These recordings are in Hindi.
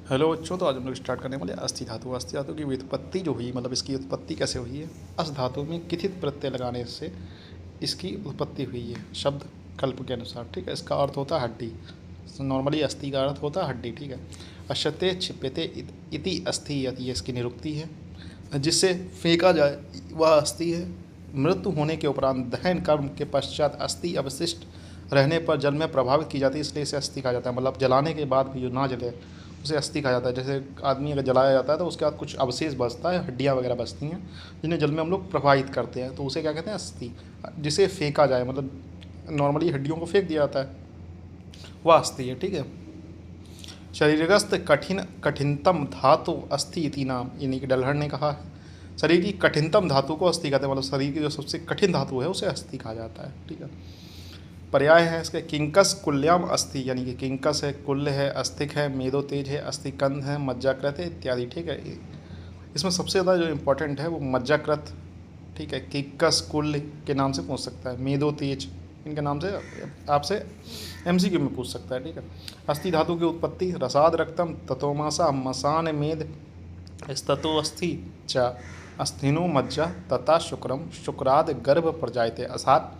हेलो बच्चों, तो आज हम लोग स्टार्ट करने वाले अस्थि धातु। अस्थि धातु की व्युत्पत्ति जो हुई, मतलब इसकी उत्पत्ति कैसे हुई है। अस धातु में किथित प्रत्यय लगाने से इसकी उत्पत्ति हुई है, शब्द कल्प के अनुसार। ठीक है, इसका अर्थ होता है हड्डी। नॉर्मली अस्थि का अर्थ होता है हड्डी। ठीक है, अश्यते क्षिप्यते इति अस्थि, ये इसकी निरुक्ति है। जिससे फेंका जाए वह अस्थि है। मृत्यु होने के उपरांत दहन कर्म के पश्चात अस्थि अवशिष्ट रहने पर जल में प्रभावित की जाती है, इसलिए इसे अस्थि कहा जाता है। मतलब जलाने के बाद भी जो ना जले उसे अस्थि कहा जाता है। जैसे आदमी अगर जलाया जाता है तो उसके बाद कुछ अवशेष बचता है, हड्डियाँ वगैरह बचती हैं, जिन्हें जल में हम लोग प्रवाहित करते हैं, तो उसे क्या कहते हैं, अस्थि। जिसे फेंका जाए, मतलब नॉर्मली हड्डियों को फेंक दिया जाता है, वह अस्थि है। ठीक है, शरीरस्थ कठिनतम धातु अस्थि इति नाम, यानी कि डलहर ने कहा है शरीर की कठिनतम धातु को अस्थि कहते हैं। मतलब शरीर की जो सबसे कठिन धातु है उसे अस्थि कहा जाता है। ठीक है, पर्याय है इसके किंकस कुल्याम अस्थि, यानी कि किंकस है, कुल्य है, अस्थिक है, मेदो तेज है, अस्थिकंद है, मज्जाकृत है इत्यादि। ठीक है, इसमें सबसे ज़्यादा जो इम्पोर्टेंट है वो मज्जाकृत। ठीक है, किंकस कुल्य के नाम से पूछ सकता है, मेदो तेज इनके नाम से आपसे एमसीक्यू में पूछ सकता है। ठीक है, अस्थि धातु की उत्पत्ति रसाद रक्तम ततोमासा मसान मेद स्ततो अस्थि च अस्थिनो मज्जा तथा शुक्रम शुक्राद गर्भ प्रजायते असात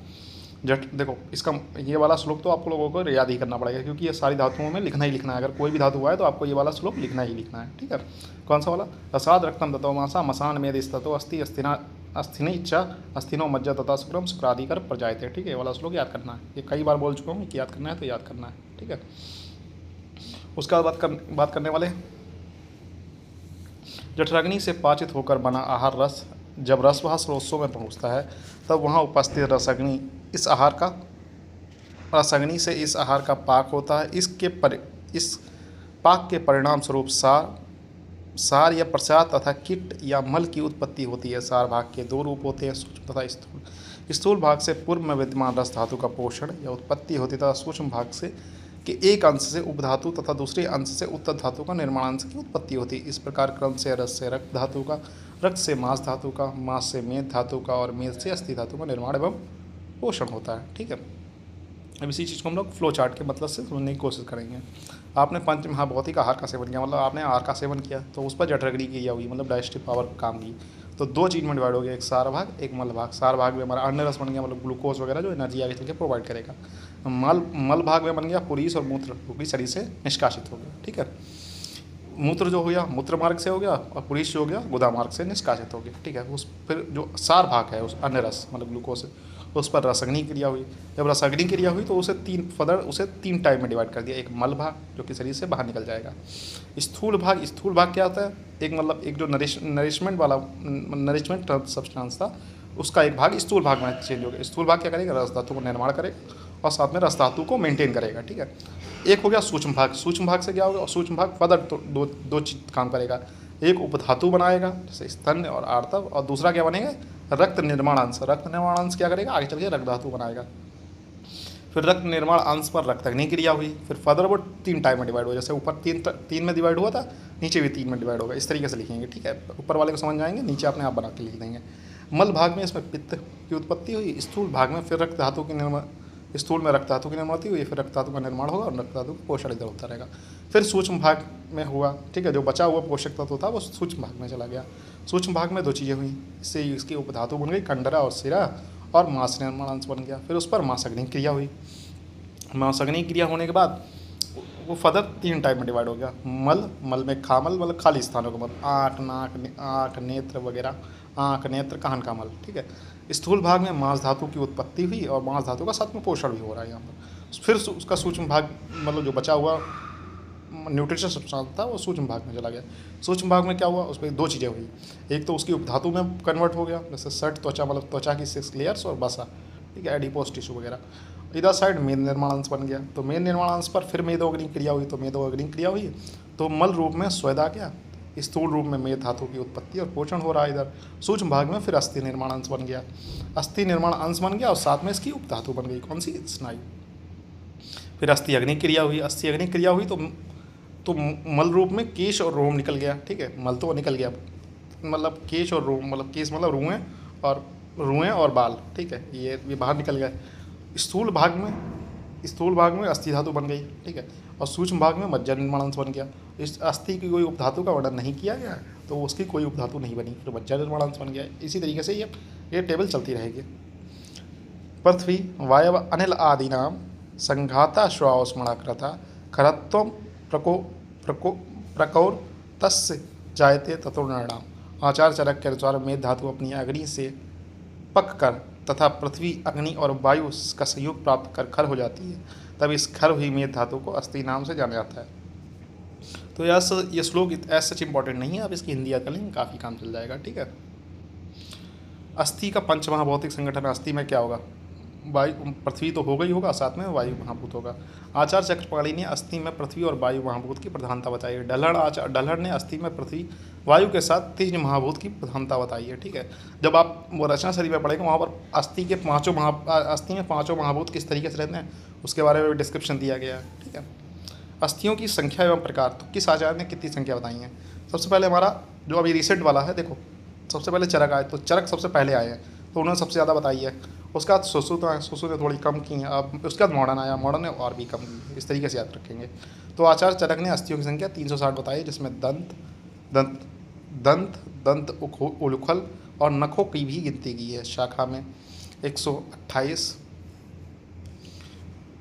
जट। देखो इसका ये वाला श्लोक तो आपको लोगों को याद ही करना पड़ेगा, क्योंकि ये सारी धातुओं में लिखना ही लिखना है। अगर कोई भी धातु आए तो आपको ये वाला श्लोक लिखना ही लिखना है। ठीक है, कौन सा वाला, रसाद रक्तम ततो मासा मसान मेद स्ततो अस्थि अस्थिना अस्थिनी इच्छा अस्थिनो मज्जा तथा शुक्रम शुक्रादिकर प्रजायते। ठीक है, ये वाला श्लोक याद करना है। ये कई बार बोल चुका हूँ कि याद करना है तो याद करना है। ठीक है, उसका बात करने वाले जठराग्नि से पाचित होकर बना आहार रस, जब रस वह स्रोतों में पहुँचता है तब वहाँ उपस्थित रसअग्नि रसअग्नि से इस आहार का पाक होता है। इस पाक के परिणाम स्वरूप सार या प्रसाद तथा कीट या मल की उत्पत्ति होती है। सार भाग के दो रूप होते हैं, सूक्ष्म तथा स्थूल। स्थूल भाग से पूर्व में विद्यमान रस धातु का पोषण या उत्पत्ति होती तथा सूक्ष्म भाग से के एक अंश से उपधातु तथा दूसरे अंश से उत्तर धातु का निर्माणांश की उत्पत्ति होती है। इस प्रकार क्रम से रस से रक्त धातु का, रक्त से मांस धातु का, मांस से मेद धातु का और मेद से अस्थि धातु का निर्माण एवं पोषण होता है। ठीक है, अब इसी चीज़ को हम लोग फ्लो चार्ट के मतलब से समझने की कोशिश करेंगे। आपने पंच महाभौतिक आहार का सेवन किया, मतलब आपने आहार का सेवन किया तो उस पर जठराग्नि क्रिया हुई, मतलब डाइजेस्टिव पावर काम की। तो दो चीज़ में डिवाइड हो गया, एक सार भाग एक मल भाग। सार भाग में हमारा अन्न रस बन गया, मतलब ग्लूकोज वगैरह जो एनर्जी आगे चल के प्रोवाइड करेगा। मल भाग में बन गया पुरीस और मूत्र, जो कि शरीर से निष्कासित हो गया। ठीक है, मूत्र जो हो गया मूत्र मार्ग से हो गया और पुरीस जो हो गया गुदा मार्ग से निष्कासित हो गया। ठीक है, उस फिर जो सार भाग है उस अन्य रस मतलब ग्लूकोज उस पर रसअग्नि क्रिया हुई। जब रसअग्नि क्रिया हुई तो उसे तीन टाइप में डिवाइड कर दिया। एक मल भाग जो कि शरीर से बाहर निकल जाएगा। स्थूल भाग क्या होता है, एक मतलब एक जो नरिशमेंट सब्सटेंस था उसका एक भाग स्थूल भाग में चेंज हो गया। स्थूल भाग क्या करेगा, रस धातु को निर्माण करेगा और साथ में रस धातु को मेंटेन करेगा। ठीक है, एक हो गया सूक्ष्म भाग। सूक्ष्म भाग से क्या होगा, सूक्ष्म भाग फर्दर तो दो चीज काम करेगा। एक उपधातु बनाएगा जैसे स्तन और आर्तव, और दूसरा क्या बनेगा, रक्त निर्माण अंश। रक्त निर्माण अंश क्या करेगा, आगे चल के रक्त धातु बनाएगा। फिर रक्त निर्माण अंश पर रक्ताग्नि क्रिया हुई। फिर फर्दर वो तीन टाइम में डिवाइड हुआ, जैसे ऊपर तीन में डिवाइड हुआ था, नीचे भी तीन में डिवाइड होगा। इस तरीके से लिखेंगे। ठीक है, ऊपर वाले को समझ जाएंगे, नीचे अपने आप बना के लिख देंगे। मल भाग में इसमें पित्त की उत्पत्ति हुई। स्थूल भाग में फिर रक्त धातु की निर्माण, स्थूल में रक्त धातु की निर्माण हुई, फिर रक्त धातु का निर्माण होगा और रक्त धातु का पोषण इधर होता रहेगा। फिर सूक्ष्म भाग में हुआ। ठीक है, जो बचा हुआ पोषक तत्व था वो सूक्ष्म भाग में चला गया। सूक्ष्म भाग में दो चीज़ें हुई, इससे इसकी उपधातु बन गई कंडरा और सिरा, और मांस निर्माण अंश बन गया। फिर उस पर मांसअग्नि क्रिया हुई। मांसअग्नि क्रिया होने के बाद वो फर्दर तीन टाइप में डिवाइड हो गया। मल में खामल, मतलब खाली स्थानों का मतलब आँख नेत्र वगैरह, आँख नेत्र कान का मल। ठीक है, स्थूल भाग में मांस धातु की उत्पत्ति हुई और मांस धातु का साथ में पोषण भी हो रहा है यहाँ पर। फिर उसका सूक्ष्म भाग, मतलब जो बचा हुआ न्यूट्रिशन सब्सटेंस था वो सूक्ष्म भाग में चला गया। सूक्ष्म भाग में क्या हुआ, उसमें दो चीज़ें हुई। एक तो उसकी उपधातु में कन्वर्ट हो गया, जैसे सट त्वचा, मतलब त्वचा की 6 लेयर्स और बसा। ठीक है, एडिपोस टिश्यू वगैरह। इधर साइड मेद निर्माण अंश बन गया। तो मेद निर्माण अंश पर फिर मेदोअग्नि क्रिया हुई। तो मेदोअग्नि क्रिया हुई तो मल रूप में स्वेदा गया, स्थूल रूप में मेद धातु की उत्पत्ति और पोषण हो रहा है इधर। सूक्ष्म भाग में फिर अस्थि निर्माण अंश बन गया। अस्थि निर्माण अंश बन गया और साथ में इसकी उपधातु बन गई, कौन सी, स्नायु। फिर अस्थि अग्नि क्रिया हुई। अस्थि अग्नि क्रिया हुई तो मल रूप में केश और रोम निकल गया। ठीक है, मल तो निकल गया, मतलब केश और रोम, मतलब केश मतलब रुएं और बाल। ठीक है, ये बाहर निकल गया। स्थूल भाग में स्थूल भाग में अस्थि धातु बन गई, ठीक है, और सूक्ष्म भाग में मज्जा निर्माण अंश बन गया। इस अस्थि की कोई उपधातु का वर्णन नहीं किया गया तो उसकी कोई उपधातु नहीं बनी, फिर मज्जा निर्माण अंश बन गया। इसी तरीके से ये टेबल चलती रहेगी। पृथ्वी वायव अनिल आदीनाम संघाता श्वासमणाकृता खरत्वम प्रको प्रको प्रकौर तस्य जायते तत्वनाम। आचार्य चरक के अनुसार मेघ धातु अपनी अग्नि से पक कर तथा पृथ्वी अग्नि और वायु का संयोग प्राप्त कर खर हो जाती है, तब इस खर हुई मेघ धातु को अस्थि नाम से जाना जाता है। तो ये श्लोक ऐसा सच इंपॉर्टेंट नहीं है, आप इसकी हिंदी याद कर लेंगे काफ़ी काम चल जाएगा, ठीक है। अस्थि का पंचमहाभौतिक संगठन, अस्थि में क्या होगा, वायु पृथ्वी तो होगा ही होगा, साथ में वायु महाभूत होगा। आचार्य चक्रपाणी ने अस्थि में पृथ्वी और वायु महाभूत की प्रधानता बताई है। डल्हड़ ने अस्थि में पृथ्वी वायु के साथ तेज महाभूत की प्रधानता बताई है, ठीक है। जब आप वो रचना शरीर में पढ़ेंगे वहाँ पर अस्थि में पाँचों महाभूत किस तरीके से रहते हैं उसके बारे में डिस्क्रिप्शन दिया गया है, ठीक है। अस्थियों की संख्या एवं प्रकार, तो किस आचार्य ने कितनी संख्या बताई है। सबसे पहले हमारा जो अभी रिसेंट वाला है, देखो सबसे पहले चरक आए, तो चरक सबसे पहले आए हैं तो उन्होंने सबसे ज़्यादा बताई है। उसके बाद सुश्रुत ने थोड़ी कम की है, अब उसके बाद मॉडर्न आया, मॉडर्न ने और भी कम की। इस तरीके से याद रखेंगे। तो आचार्य चरक ने अस्थियों की संख्या 360 बताई, जिसमें दंत उलूखल और नखों की भी गिनती की है। शाखा में 128,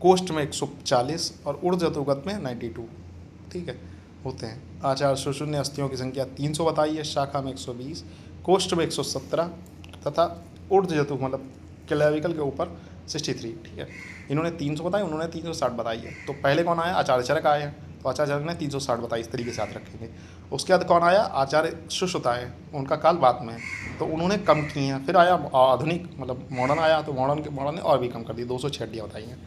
कोष्ठ में 140 और ऊर्ध्वगत में 92, ठीक है, होते हैं। आचार्य सुश्रुत ने अस्थियों की संख्या 300 बताई है, शाखा में 120, कोष्ठ में 117 तथा ऊर्ध्वजतु मतलब क्लेविकल के ऊपर 63, ठीक है। इन्होंने 300 बताई, उन्होंने 360 बताई है। तो पहले कौन आया, आचार्य चरक आए हैं, तो आचार्य चरक ने 360 बताई, इस तरीके से याद रखेंगे। उसके बाद कौन आया, आचार्य सुश्रुत आए, उनका काल बाद में है तो उन्होंने कम की हैं। फिर आया आधुनिक मतलब मॉडर्न आया, तो मॉडर्न ने और भी कम कर दी, 206 बताई हैं।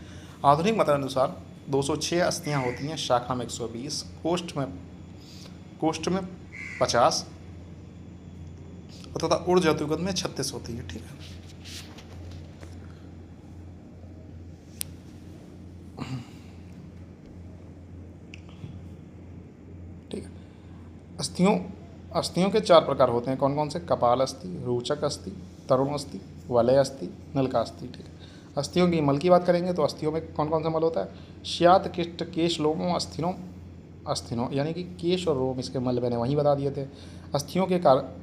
आधुनिक मत अनुसार 206 अस्थियाँ होती हैं, शाखा में 120, कोष्ठ में 50 तथा ऊर्ध्वगत में 36 होती है, ठीक है। ठीक है, अस्थियों के 4 प्रकार होते हैं, कौन कौन से, कपाल अस्थि, रोचक अस्थि, तरुण अस्थि, वलय अस्थि, नलका अस्थि, ठीक है। अस्थियों की मल की बात करेंगे तो अस्थियों में कौन कौन सा मल होता है, श्यात किष्ट केश लोमो अस्थिनो यानी कि केश और रोम इसके मल मैंने वहीं बता दिए थे। अस्थियों के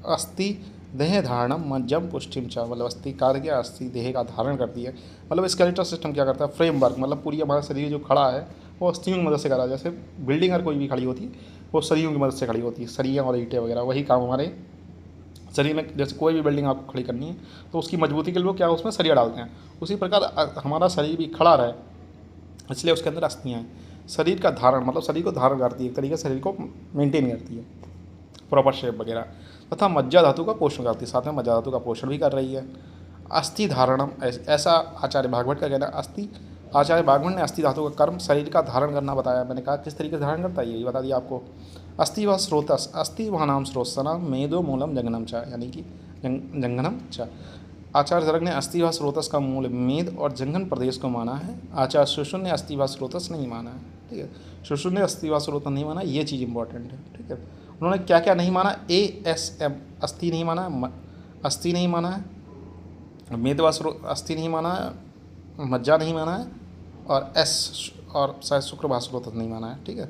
अस्थि देह धारणम मज्जम पुष्टिम च, मतलब अस्थि कार्य क्या, अस्थि देह का धारण करती है, मतलब स्केलेटल सिस्टम क्या करता है, फ्रेमवर्क मतलब पूरी हमारा शरीर जो खड़ा है वो अस्थियों की मदद से करा है। जैसे बिल्डिंग अगर कोई भी खड़ी होती है वो सरियों की मदद से खड़ी होती है, सरियाँ और ईंटें वगैरह, वही काम हमारे शरीर में। जैसे कोई भी बिल्डिंग आपको खड़ी करनी है तो उसकी मजबूती के लिए क्या उसमें सरिया डालते हैं, उसी प्रकार हमारा शरीर भी खड़ा रहे इसलिए उसके अंदर अस्थियाँ हैं। शरीर का धारण मतलब शरीर को धारण करती है, एक तरीके से शरीर को मेंटेन करती है, प्रॉपर शेप वगैरह, तथा मज्जा धातु का पोषण करती है, साथ में मज्जा धातु का पोषण भी कर रही है। अस्थि धारणम, ऐसा आचार्य भागवत का कहना। आचार्य भागवत ने अस्थि धातु का कर्म शरीर का धारण करना बताया। मैंने कहा किस तरीके से धारण करता है, यही बता दिया आपको। अस्थि व स्रोतस, अस्थि वह नाम स्रोत्सना मेदो मूलम जंगनम च, यानी कि जंगनम च। आचार्य चरक ने अस्थि व स्रोतस का मूल मेद और जंगन प्रदेश को माना है। आचार्य सुश्रुत ने अस्थि व स्रोतस नहीं माना है, ठीक है। सुश्रुत ने अस्थि व स्रोतस नहीं माना, ये चीज़ इंपॉर्टेंट है, ठीक है। उन्होंने क्या क्या नहीं माना, ASM अस्थि नहीं माना है, अस्थि नहीं माना है, मेद व अस्थि नहीं माना है, मज्जा नहीं माना है, और और शायद शुक्र व स्रोतस नहीं माना है, ठीक है।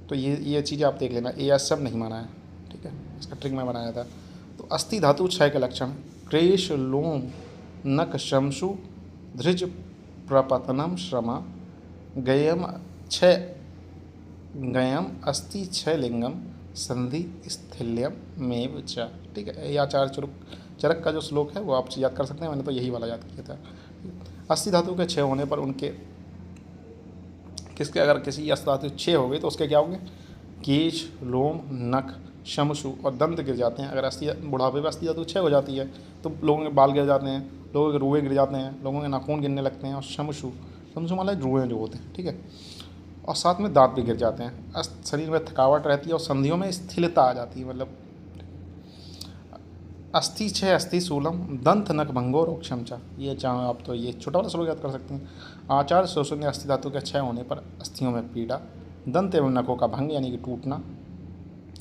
तो ये चीज़ें आप देख लेना, ASM नहीं माना है, ठीक है, इसका ट्रिक में बनाया था। तो अस्थि धातु क्षय के लक्षण, क्रेश लोम नक शमशु धृज प्रपतनम श्रमा गयम अस्थि क्षय लिंगम संधि स्थिल्यम मेव च, ठीक है। ये आचार्य चरक का जो श्लोक है वो आप याद कर सकते हैं, मैंने तो यही वाला याद किया था। अस्थि धातु के क्षय होने पर उनके अगर किसी अस्थि धातु क्षय हो गई तो उसके क्या होंगे, केश लोम नख शमशु और दंत गिर जाते हैं। अगर बुढ़ापे में अस्थि धातु क्षय हो जाती है तो लोगों के बाल गिर जाते हैं, लोगों के रुए गिर जाते हैं, लोगों के नाखून गिरने लगते हैं, और शमशु मतलब रुए जो होते हैं, ठीक है, और साथ में दांत भी गिर जाते हैं। शरीर में थकावट रहती है और संधियों में स्थिरता आ जाती है, मतलब अस्थि क्षय अस्थि शूलम दंत नख भंगो रोक्षम चा। ये चाहे आप तो ये छोटा वाला श्लोक याद कर सकते हैं। आचार्य सुश्रुत ने अस्थि धातु के क्षय होने पर अस्थियों में पीड़ा, दंत एवं नखों का भंग यानी कि टूटना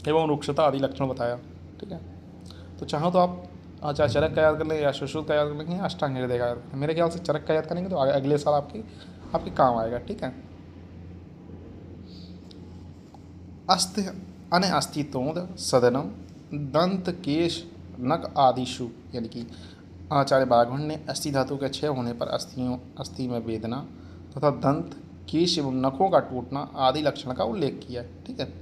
एवं रुक्षता आदि लक्षण बताया, ठीक है। तो चाहो तो आप आचार्य चरक का याद कर लें या सुश्रुत का याद कर लेंगे या अष्टांग हृदय का याद करें। मेरे ख्याल से चरक का याद करेंगे तो अगले साल आपकी आपके काम आएगा, ठीक है। अस्थ अने अस्थितोद सदनम दंत केश नख आदिशु, यानी कि आचार्य बाघवन ने अस्थि धातु के क्षय होने पर अस्थि में वेदना तथा दंत केश एवं नखों का टूटना आदि लक्षण का उल्लेख किया है, ठीक है।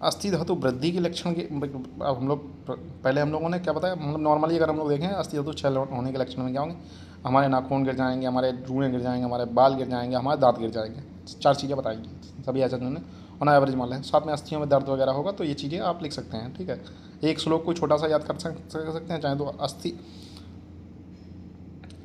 अस्थि धातु वृद्धि के लक्षण के, अब हम लोग पहले हम लोगों ने क्या बताया, मतलब नॉर्मली अगर हम लोग देखें अस्थि धातु क्षय होने के लक्षण में क्या होंगे, हमारे नाखून गिर जाएंगे, हमारे रूएं गिर जाएंगे, हमारे बाल गिर जाएंगे, हमारे दांत गिर जाएंगे, 4 चीज़ें बताएंगी सभी आचार्यों ने, ऑन एवरेज मान लें। साथ में अस्थियों में दर्द वगैरह होगा, तो ये चीज़ें आप लिख सकते हैं, ठीक है। एक श्लोक को छोटा सा याद कर सकते हैं, चाहे तो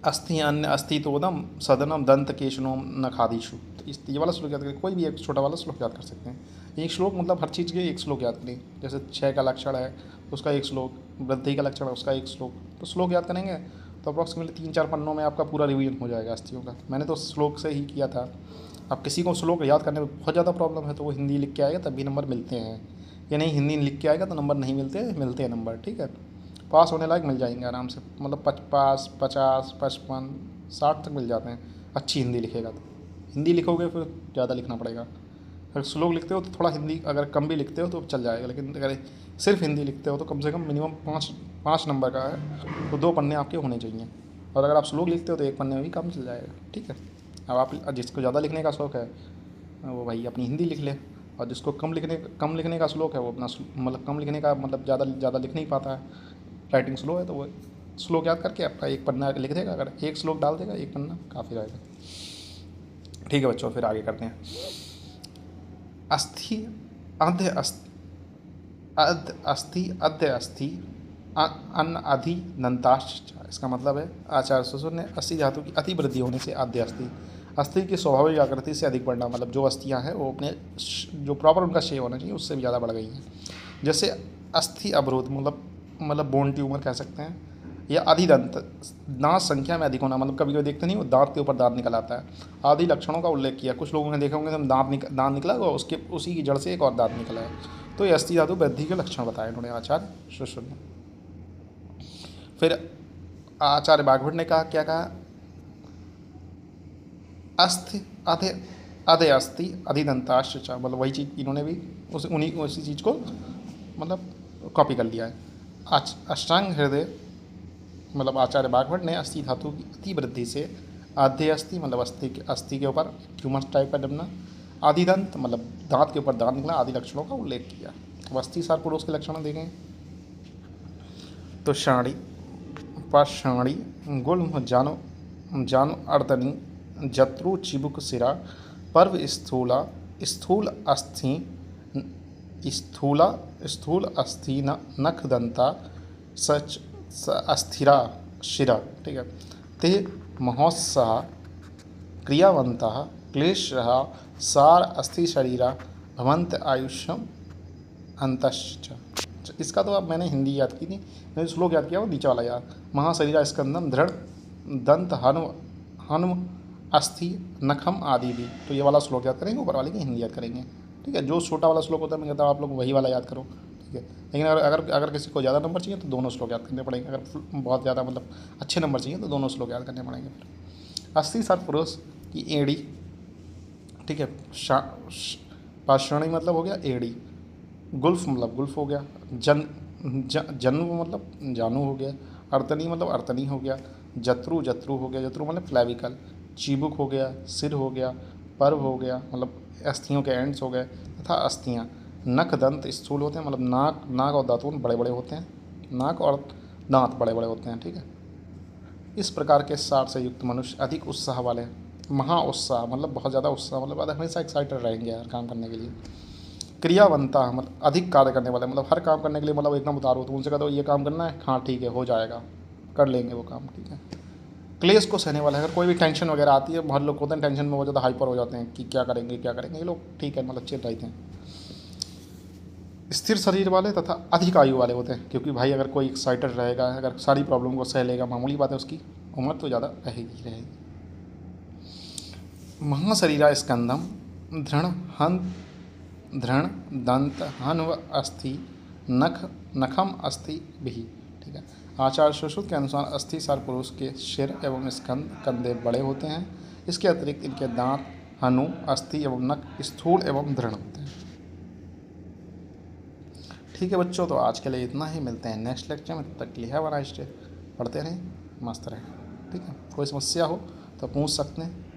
अस्थि अन्य अस्थितोदम सदनम दंत केशनोम नखादिशु, तो ये वाला श्लोक याद करें, कोई भी एक छोटा वाला श्लोक याद कर सकते हैं। एक श्लोक मतलब हर चीज़ के एक श्लोक याद करें, जैसे क्षय का लक्षण है उसका एक श्लोक, वृद्धि का लक्षण है उसका एक श्लोक, तो श्लोक याद करेंगे तो अप्रॉक्सीमेटली 3-4 पन्नों में आपका पूरा रिवीजन हो जाएगा अस्थियों का। मैंने तो श्लोक से ही किया था। अब किसी को श्लोक याद करने में बहुत ज़्यादा प्रॉब्लम है तो वो हिंदी लिख के आएगा तब भी नंबर मिलते हैं, या नहीं हिंदी लिख के आएगा तो नंबर नहीं मिलते हैं नंबर, ठीक है। पास होने लायक मिल जाएंगे आराम से, मतलब 50, 55, 55, 60 तक मिल जाते हैं अच्छी हिंदी लिखेगा तो। हिंदी लिखोगे फिर ज़्यादा लिखना पड़ेगा, अगर श्लोक लिखते हो तो थोड़ा हिंदी अगर कम भी लिखते हो तो चल जाएगा, लेकिन अगर सिर्फ हिंदी लिखते हो तो कम से कम मिनिमम 5 नंबर का है तो 2 पन्ने आपके होने चाहिए, और अगर आप श्लोक लिखते हो तो 1 पन्ने में भी कम चल जाएगा, ठीक है। अब आप जिसको ज़्यादा लिखने का शौक़ है वो भाई अपनी हिंदी लिख ले, और जिसको कम लिखने का श्लोक है वो अपना मतलब कम लिखने का मतलब ज़्यादा लिख नहीं पाता है, राइटिंग स्लो है, तो वो श्लोक याद करके आपका 1 पन्ना लिख देगा, अगर 1 श्लोक डाल देगा 1 पन्ना काफ़ी रहेगा, ठीक है बच्चों। फिर आगे करते हैं। अस्थि अध्य अस्थि अन्न अधि दंताश्च, इसका मतलब है आचार्य सुश्रुत ने अस्थि धातु की अति वृद्धि होने से आद्य अस्थि की स्वाभाविक आकृति से अधिक बढ़ना, मतलब जो अस्थियाँ हैं वो अपने जो प्रॉपर उनका शेप होना चाहिए उससे भी ज़्यादा बढ़ गई हैं। जैसे अस्थि अवरोध मतलब बोन ट्यूमर कह सकते हैं, या अधिदंत दांत संख्या में अधिक होना, मतलब कभी कभी देखते नहीं वो दांत के ऊपर दांत निकल आता है, आदि लक्षणों का उल्लेख किया। कुछ लोगों ने देखा होंगे दांत निकला और उसके उसी की जड़ से एक और दांत निकला है, तो ये अस्थि धातु वृद्धि के लक्षण बताए उन्होंने आचार्य सुश्रुत ने। फिर आचार्य बाघभट्ट ने कहा, क्या कहा, अस्थि अधे अस्थि अधिदंताश्च, मतलब वही चीज़ इन्होंने भी उसी चीज़ को मतलब कॉपी कर लिया है। अष्टांग हृदय मतलब आचार्य बाघभट्ट ने अस्थि धातु की अति वृद्धि से आधे अस्थि मतलब अस्थि के ऊपर ट्यूमर टाइप का जमना, आदिदंत मतलब दांत के ऊपर दांत निकला, आदि लक्षणों का उल्लेख किया। अब अस्थि सार पुरुष के लक्षण देखें तो शाणी पाषाणी गुल्म जानु अर्दनी जत्रु चिबुक सिरा पर्व स्थूल अस्थि स्थूल अस्थि नख दंता सच अस्थिरा शिरा, ठीक है। ते महोत्साह क्रियावंता क्लेश सार अस्थि शरीरा भवंत आयुष्यम अंतश्च। इसका तो अब मैंने हिंदी याद की थी, मैंने श्लोक याद किया वो नीचे वाला याद, महाशरीरा स्कंदम दृढ़ दंत हनुम अस्थि नखम आदि भी, तो ये वाला श्लोक याद करेंगे, ऊपर वाले की हिंदी याद करेंगे, ठीक है। जो छोटा वाला श्लोक होता है मैं कहता हूँ आप लोग वही वाला याद करो, ठीक है। लेकिन अगर किसी को ज़्यादा नंबर चाहिए तो दोनों श्लोक याद करने पड़ेंगे, अगर बहुत ज़्यादा मतलब अच्छे नंबर चाहिए तो दोनों श्लोक याद करने पड़ेंगे। अस्थि सार पुरुष की एड़ी, ठीक है। पाषाणी मतलब हो गया एड़ी, गुल्फ मतलब गुल्फ हो गया, जन्म मतलब जानू हो गया, अर्तनी मतलब अर्तनी हो गया, जत्रु हो गया, जत्रु मतलब फ्लैविकल, चिबुक हो गया, सिर हो गया, पर्व हो गया मतलब अस्थियों के एंड्स हो गए, तथा अस्थियाँ नख दंत स्थूल होते हैं, मतलब नाक और दांतों बड़े बड़े होते हैं, नाक और दांत बड़े बड़े होते हैं, ठीक है। इस प्रकार के सार से युक्त मनुष्य अधिक उत्साह वाले, महा उत्साह मतलब बहुत ज़्यादा उत्साह मतलब हमेशा एक्साइटेड रहेंगे हर काम करने के लिए, क्रियावंता मतलब अधिक कार्य करने वाले, मतलब हर काम करने के लिए मतलब एकदम उतारू, तो उनसे कहते हो ये काम करना है, हाँ ठीक है हो जाएगा, कर लेंगे वो काम, ठीक है। क्लेश को सहने वाला है, अगर कोई भी टेंशन वगैरह आती है, बहुत लोग होते हैं टेंशन में बहुत ज़्यादा हाइपर हो जाते हैं कि क्या करेंगे, ये लोग ठीक है मतलब चिल रहते हैं। स्थिर शरीर वाले तथा अधिक आयु वाले होते हैं, क्योंकि भाई अगर कोई एक्साइटेड रहेगा, अगर सारी प्रॉब्लम को सह लेगा, मामूली बात है उसकी उम्र तो ज़्यादा रहेगी। महाशरीरा स्कंदम धृण दंत हन्व अस्थि नखम अस्थि भी, ठीक है। आचार्य सुश्रुत के अनुसार अस्थि सार पुरुष के सिर एवं स्कंद कंधे बड़े होते हैं, इसके अतिरिक्त इनके दांत, हनु, अस्थि एवं नख स्थूल एवं दृढ़ होते हैं। ठीक है बच्चों, तो आज के लिए इतना ही। मिलते हैं नेक्स्ट लेक्चर में, तब तक के लिए हैव अ नाइस डे। पढ़ते रहें, मस्त रहें। ठीक है, कोई समस्या हो तो पूछ सकते हैं।